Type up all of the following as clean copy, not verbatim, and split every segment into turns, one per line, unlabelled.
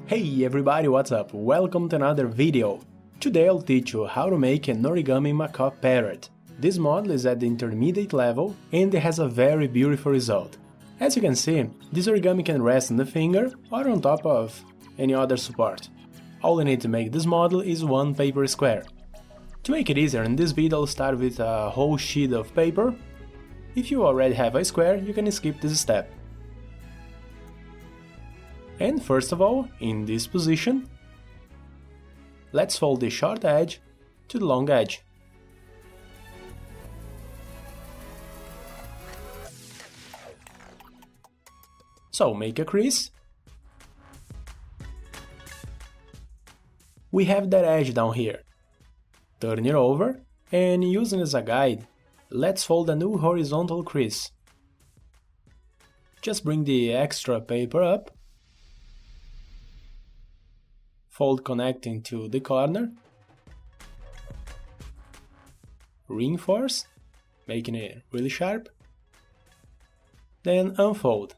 Hey everybody, what's up? Welcome to another video. Today I'll teach you how to make an Origami Macaw Parrot. This model is at the intermediate level and it has a very beautiful result. As you can see, this origami can rest on the finger or on top of any other support. All you need to make this model is one paper square. To make it easier, in this video I'll start with a whole sheet of paper. If you already have a square, you can skip this step. And first of all, in this position, let's fold the short edge to the long edge. So make a crease. We have that edge down here. Turn it over and using it as a guide, let's fold a new horizontal crease. Just bring the extra paper up. Fold connecting to the corner, reinforce, making it really sharp, then unfold.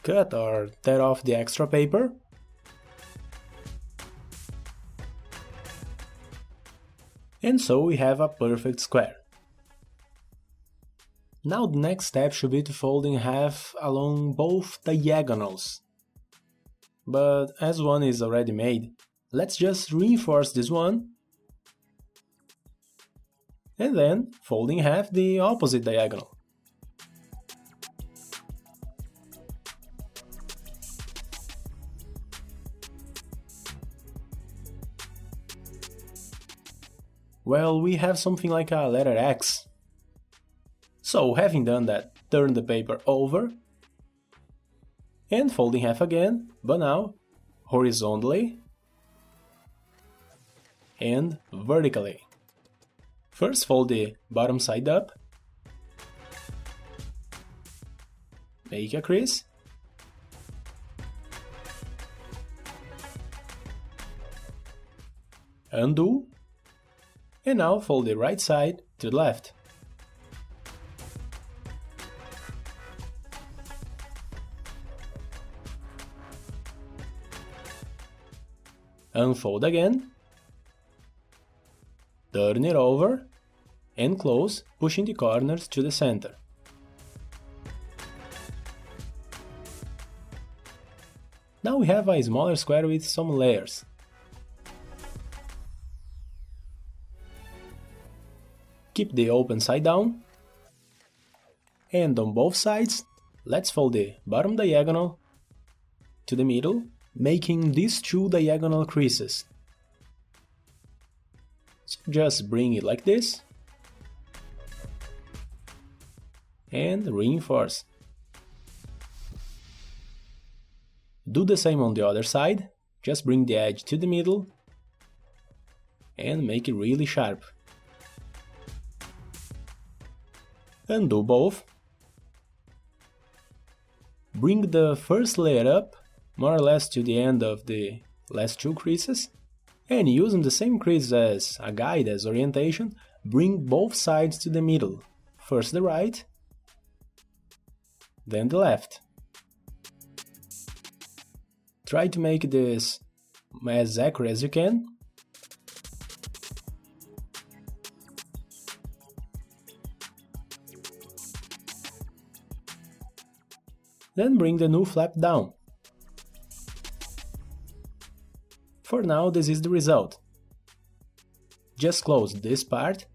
Cut or tear off the extra paper, and so we have a perfect square. Now the next step should be to fold in half along both diagonals. But as one is already made, let's just reinforce this one and then fold in half the opposite diagonal. Well, we have something like a letter X. So having done that, turn the paper over and fold in half again, but now horizontally and vertically. First fold the bottom side up, make a crease, undo, and now fold the right side to the left. Unfold again, turn it over, and close, pushing the corners to the center. Now we have a smaller square with some layers. Keep the open side down, and on both sides, let's fold the bottom diagonal to the middle, making these two diagonal creases. So just bring it like this and reinforce. Do the same on the other side, just bring the edge to the middle and make it really sharp. Undo both. Bring the first layer up more or less to the end of the last two creases, and using the same crease as a guide, as orientation, bring both sides to the middle, first the right, then the left. Try to make this as accurate as you can. Then bring the new flap down. For now, this is the result. Just close this part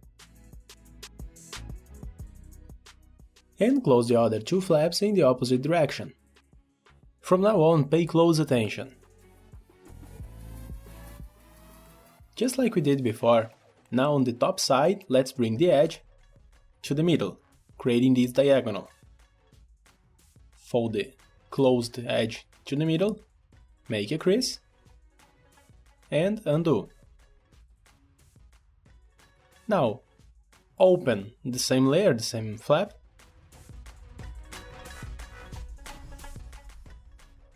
and close the other two flaps in the opposite direction. From now on, pay close attention. Just like we did before, now on the top side, let's bring the edge to the middle, creating this diagonal. Fold the closed edge to the middle, make a crease, and undo. Now, open the same layer, the same flap,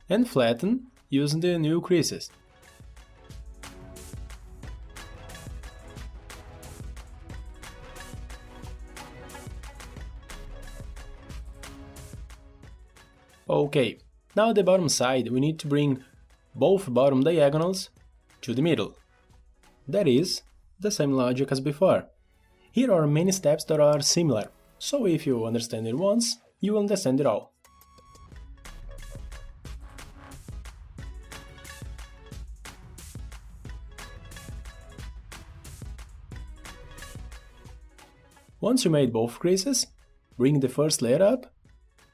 and flatten using the new creases. Okay, Now the bottom side, we need to bring both bottom diagonals to the middle. That is the same logic as before. Here are many steps that are similar, so if you understand it once, you will understand it all. Once you made both creases, bring the first layer up,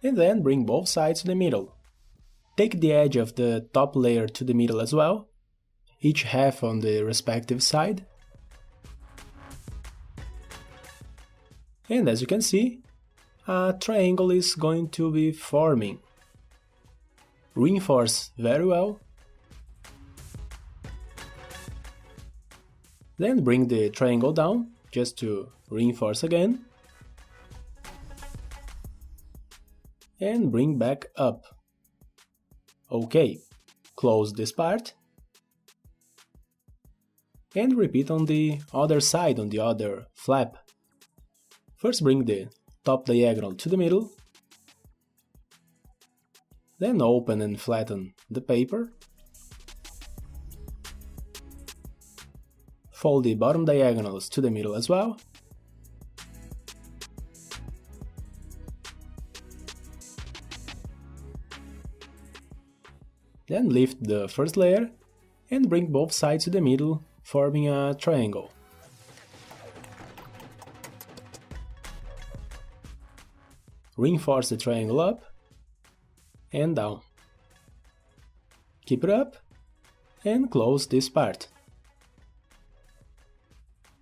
and then bring both sides to the middle. Take the edge of the top layer to the middle as well, each half on the respective side. And as you can see, a triangle is going to be forming. Reinforce very well. Then bring the triangle down, just to reinforce again. And bring back up. OK, close this part. And repeat on the other side, on the other flap. First bring the top diagonal to the middle. Then open and flatten the paper. Fold the bottom diagonals to the middle as well. Then lift the first layer and bring both sides to the middle, forming a triangle. Reinforce the triangle up and down. Keep it up and close this part.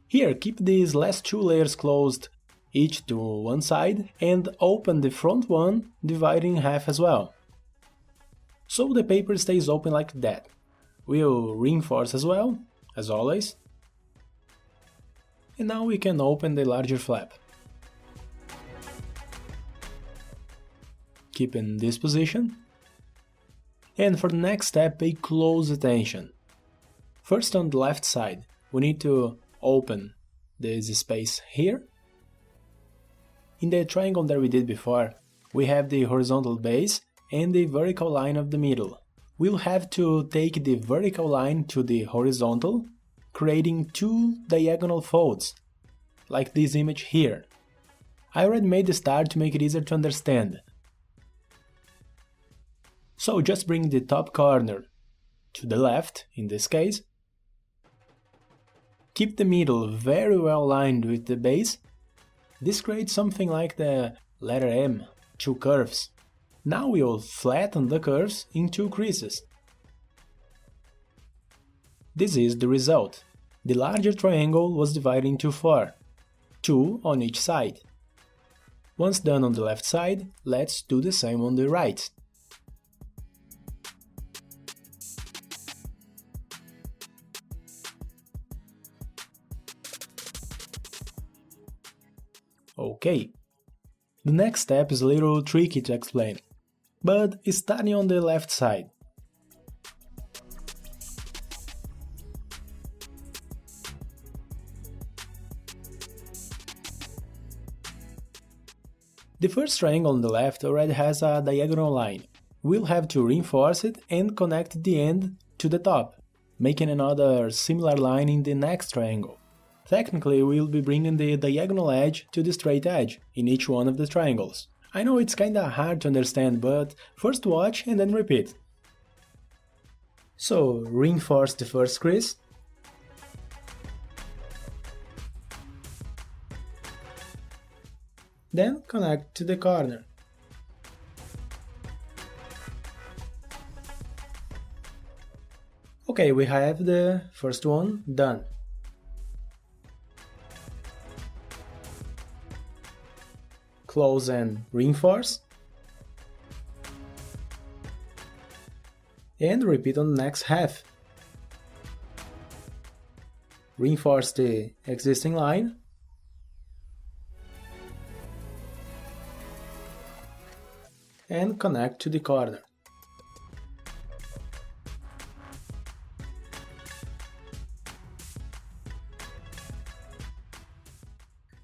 Here, keep these last two layers closed, each to one side, and open the front one, dividing in half as well. So the paper stays open like that. We'll reinforce as well, as always. And now we can open the larger flap. Keep in this position. And for the next step, pay close attention. First on the left side, we need to open this space here. In the triangle that we did before, we have the horizontal base and the vertical line of the middle. We'll have to take the vertical line to the horizontal, creating two diagonal folds, like this image here. I already made the star to make it easier to understand. So just bring the top corner to the left, in this case. Keep the middle very well aligned with the base. This creates something like the letter M, two curves. Now we'll flatten the curves in two creases. This is the result. The larger triangle was divided into four, two on each side. Once done on the left side, let's do the same on the right. Okay, the next step is a little tricky to explain, but starting on the left side. The first triangle on the left already has a diagonal line. We'll have to reinforce it and connect the end to the top, making another similar line in the next triangle. Technically, we'll be bringing the diagonal edge to the straight edge in each one of the triangles. I know it's kinda hard to understand, but first watch and then repeat. So, reinforce the first crease. Then connect to the corner. Okay, we have the first one done. Close and reinforce. And repeat on the next half. Reinforce the existing line. And connect to the corner.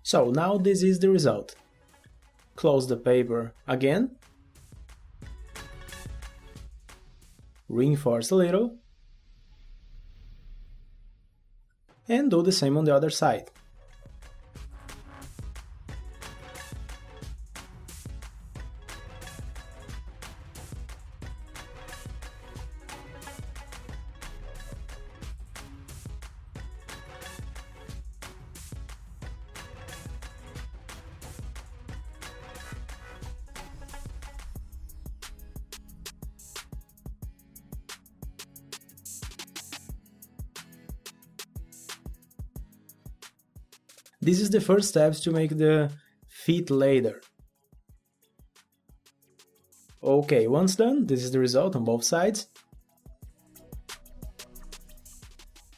So now this is the result. Close the paper again. reinforce a little, and do the same on the other side. This is the first steps to make the feet later. Okay, once done, this is the result on both sides.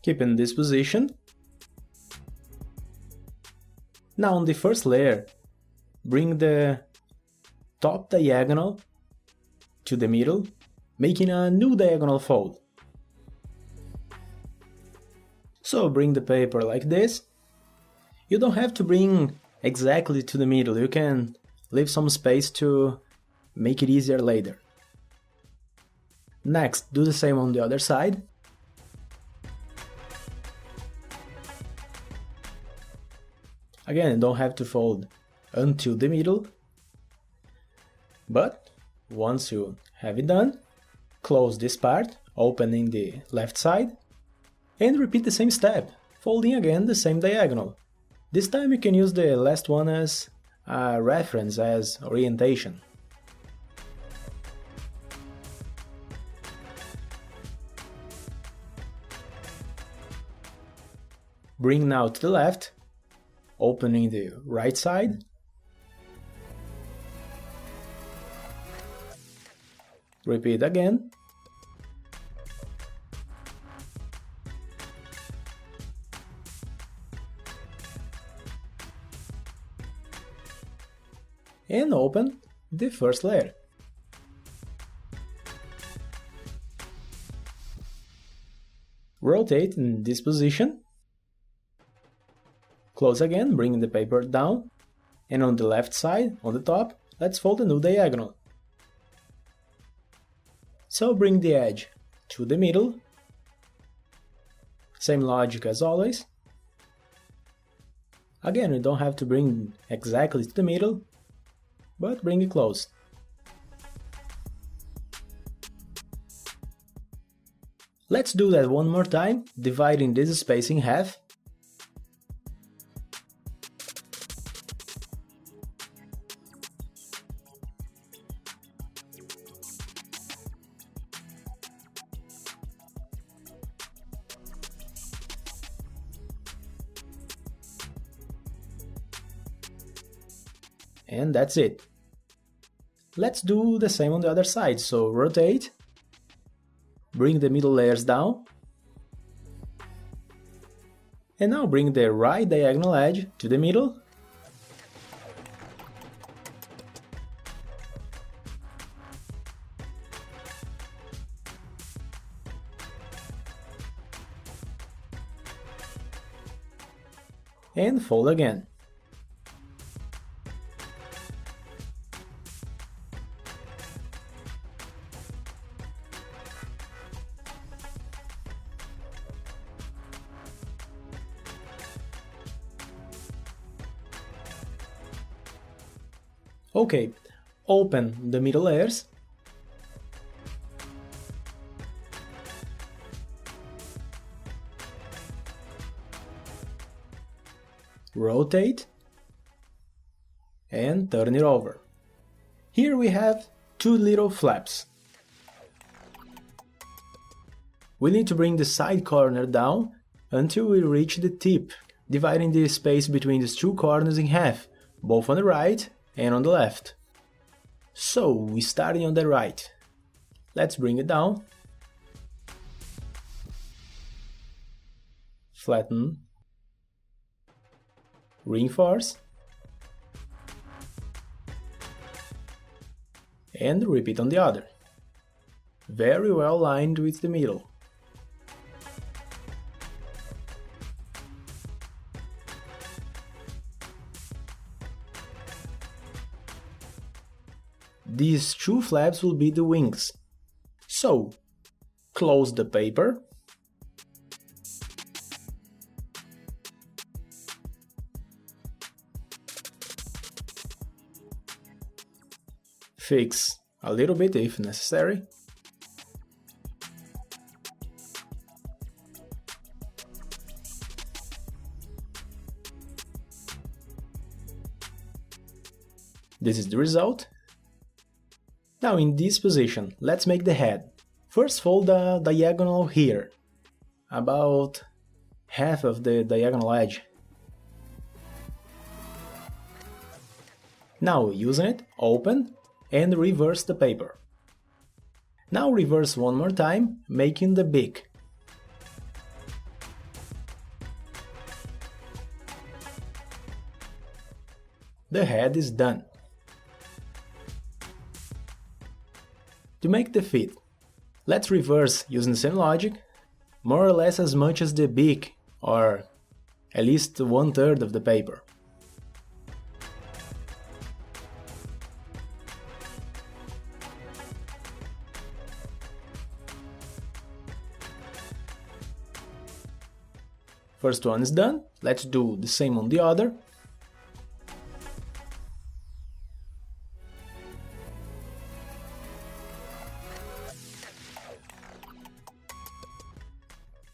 Keep in this position. Now on the first layer, bring the top diagonal to the middle, making a new diagonal fold. So bring the paper like this. You don't have to bring exactly to the middle, you can leave some space to make it easier later. Next, do the same on the other side. Again, you don't have to fold until the middle, but once you have it done, close this part, opening the left side, and repeat the same step, folding again the same diagonal. This time you can use the last one as a reference, as orientation. Bring now to the left, opening the right side. Repeat again. And open the first layer. Rotate in this position. Close again, bring the paper down, and on the left side, on the top, let's fold a new diagonal. So bring the edge to the middle. Same logic as always. Again, you don't have to bring exactly to the middle, but bring it close. Let's do that one more time, dividing this space in half. And that's it. Let's do the same on the other side, so rotate, bring the middle layers down, and now bring the right diagonal edge to the middle, and fold again. Okay, open the middle layers. Rotate and turn it over. Here we have two little flaps. We need to bring the side corner down until we reach the tip, dividing the space between these two corners in half, both on the right and on the left. So, we starting on the right. Let's bring it down. Flatten. Reinforce. And repeat on the other. Very well aligned with the middle. These two flaps will be the wings. So, close the paper, fix a little bit if necessary, this is the result. Now in this position, let's make the head. First fold the diagonal here, about half of the diagonal edge. Now using it, open and reverse the paper. Now reverse one more time, making the beak. The head is done. To make the feet, let's reverse using the same logic, more or less as much as the beak, or at least 1/3 of the paper. First one is done, let's do the same on the other.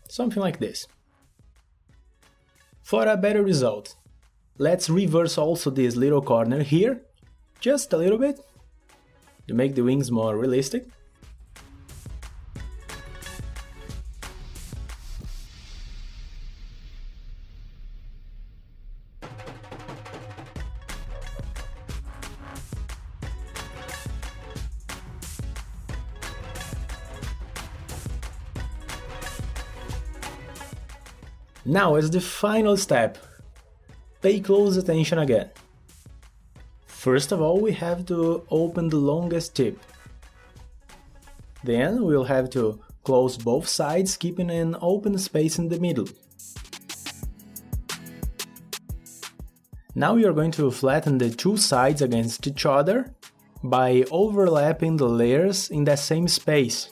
Something like this. For a better result, let's reverse also this little corner here, just a little bit, to make the wings more realistic. Now, as the final step, pay close attention again. First of all, we have to open the longest tip. Then we'll have to close both sides, keeping an open space in the middle. Now we are going to flatten the two sides against each other by overlapping the layers in that same space,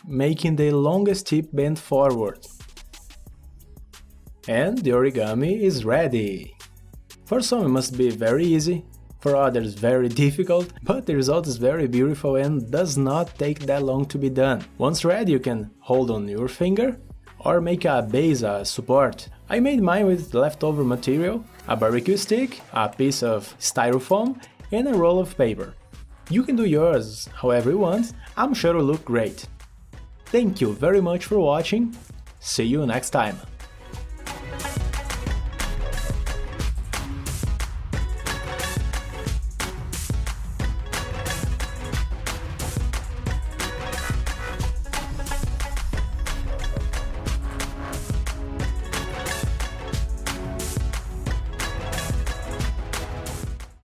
making the longest tip bend forward. And the origami is ready! For some it must be very easy, for others very difficult, but the result is very beautiful and does not take that long to be done. Once ready, you can hold on your finger or make a base, a support. I made mine with leftover material, a barbecue stick, a piece of styrofoam and a roll of paper. You can do yours however you want, I'm sure it'll look great. Thank you very much for watching, see you next time!